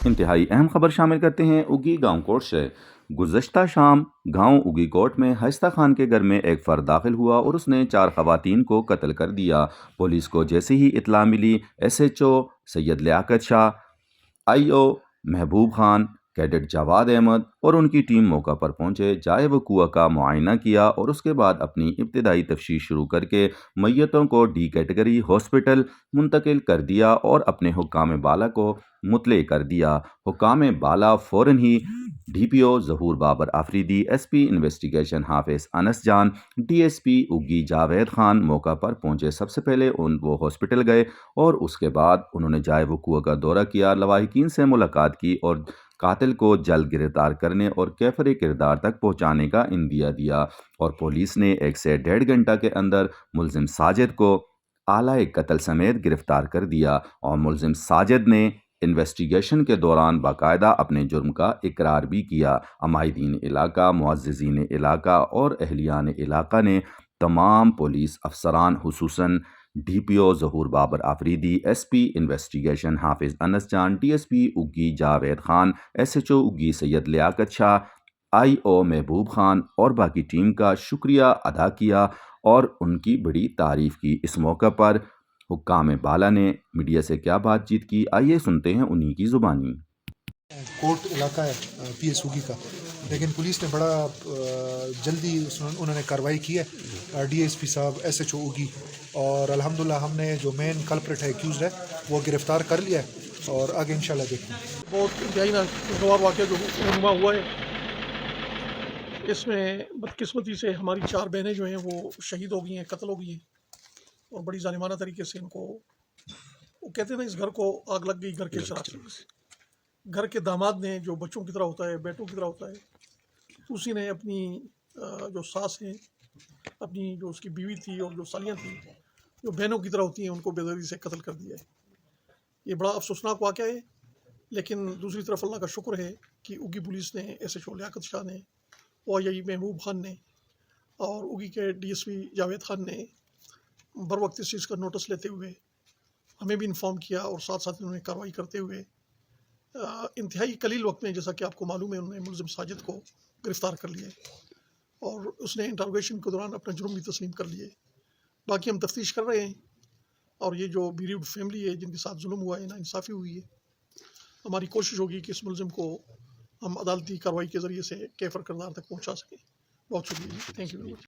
انتہائی اہم خبر شامل کرتے ہیں اگی گاؤں کوٹ سے۔ گزشتہ شام گاؤں اگی کوٹ میں ہائستہ خان کے گھر میں ایک فرد داخل ہوا اور اس نے 4 خواتین کو قتل کر دیا۔ پولیس کو جیسے ہی اطلاع ملی، ایس ایچ او سید لیاقت شاہ، آئی او محبوب خان، کیڈٹ جواد احمد اور ان کی ٹیم موقع پر پہنچے، جائے وقوع کا معائنہ کیا اور اس کے بعد اپنی ابتدائی تفتیش شروع کر کے میتوں کو ڈی کیٹیگری ہاسپٹل منتقل کر دیا اور اپنے حکام بالا کو مطلع کر دیا۔ حکام بالا فوراً ہی D P O Zahoor Babar Afridi, S P investigation Hafiz Anas Jan, D S P اگی جاوید خان موقع پر پہنچے۔ سب سے پہلے وہ ہاسپٹل گئے اور اس کے بعد انہوں نے جائے وقوع کا دورہ کیا، لواحقین سے ملاقات کی اور قاتل کو جلد گرفتار کرنے اور کیفر کردار تک پہنچانے کا عندیہ دیا، اور پولیس نے 1 سے 1.5 گھنٹہ کے اندر ملزم ساجد کو آلۂ قتل سمیت گرفتار کر دیا، اور ملزم ساجد نے انویسٹیگیشن کے دوران باقاعدہ اپنے جرم کا اقرار بھی کیا۔ عمائدین علاقہ، معززین علاقہ اور اہلیان علاقہ نے تمام پولیس افسران، خصوصاً D P O Zahoor Babar Afridi, S P investigation Hafiz Anas Jan, D S P اگی Javed Khan, S H O اگی سید لیاقت شاہ، آئی او محبوب خان اور باقی ٹیم کا شکریہ ادا کیا اور ان کی بڑی تعریف کی۔ اس موقع پر حکام بالا نے میڈیا سے کیا بات چیت کی، آئیے سنتے ہیں انہی کی زبانی۔ کوٹ علاقہ ہے پی ایس اوگی کا، لیکن پولیس نے بڑا جلدی انہوں نے کارروائی کی ہے، ڈی ایس پی صاحب، ایس ایچ او اوگی، اور الحمدللہ ہم نے جو مین کلپریٹ ہے، ایکیوزڈ ہے، وہ گرفتار کر لیا ہے اور آگے انشاءاللہ دیکھیں گے۔ بہت انتہائی ناگوار واقعہ جو رونما ہوا ہے، اس میں بدقسمتی سے ہماری 4 بہنیں جو ہیں وہ شہید ہو گئی ہیں، قتل ہو گئی ہیں، اور بڑی ظالمانہ طریقے سے ان کو، وہ کہتے ہیں اس گھر کو آگ لگ گئی گھر کے چراغ سے۔ گھر کے داماد نے، جو بچوں کی طرح ہوتا ہے، بیٹوں کی طرح ہوتا ہے، اسی نے اپنی جو ساس ہیں، اپنی جو اس کی بیوی تھی اور جو سالیاں تھیں، جو بہنوں کی طرح ہوتی ہیں، ان کو بے دردی سے قتل کر دیا ہے۔ یہ بڑا افسوسناک واقعہ ہے، لیکن دوسری طرف اللہ کا شکر ہے کہ اگی پولیس نے، ایس ایچ او لیاقت شاہ نے، او آئی محبوب خان نے اور اگی کے ڈی ایس پی جاوید خان نے بر وقت اس چیز کا نوٹس لیتے ہوئے ہمیں بھی انفارم کیا، اور ساتھ ساتھ انہوں نے کارروائی کرتے ہوئے انتہائی قلیل وقت میں، جیسا کہ آپ کو معلوم ہے، انہوں نے ملزم ساجد کو گرفتار کر لیا ہے اور اس نے انٹروگیشن کے دوران اپنا جرم بھی تسلیم کر لیے۔ باقی ہم تفتیش کر رہے ہیں، اور یہ جو بیریوڈ فیملی ہے جن کے ساتھ ظلم ہوا ہے، ناانصافی ہوئی ہے، ہماری کوشش ہوگی کہ اس ملزم کو ہم عدالتی کارروائی کے ذریعے سے کیفر کردار تک پہنچا سکیں۔ بہت شکریہ، تھینک یو ویری مچ۔